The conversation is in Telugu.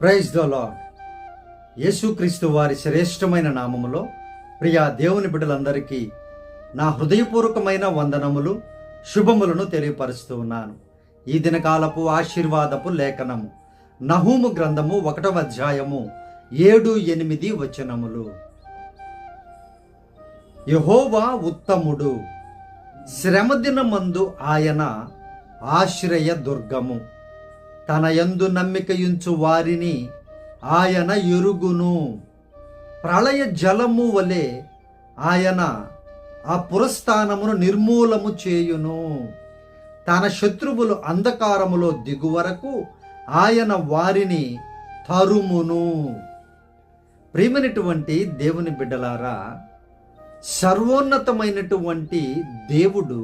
Praise the lord. యేసుక్రీస్తు వారి శ్రేష్టమైన నామములో ప్రియా దేవుని బిడ్డలందరికీ నా హృదయపూర్వకమైన వందనములు, శుభములను తెలియపరుస్తూ ఉన్నాను. ఈ దినకాలపు ఆశీర్వాదపు లేఖనము నహూము గ్రంథము 1వ అధ్యాయము 7-8 వచనములు. యెహోవా ఉత్తముడు, శ్రమదినమందు ఆయన ఆశ్రయ దుర్గము. తన యందు నమ్మికయుంచు వారిని ఆయన ఎరుగును. ప్రళయ జలము వలె ఆయన ఆ పురస్థానమును నిర్మూలము చేయును. తన శత్రువులు అంధకారములో దిగు వరకు ఆయన వారిని తరుమును. ప్రియమైనటువంటి దేవుని బిడ్డలారా, సర్వోన్నతమైనటువంటి దేవుడు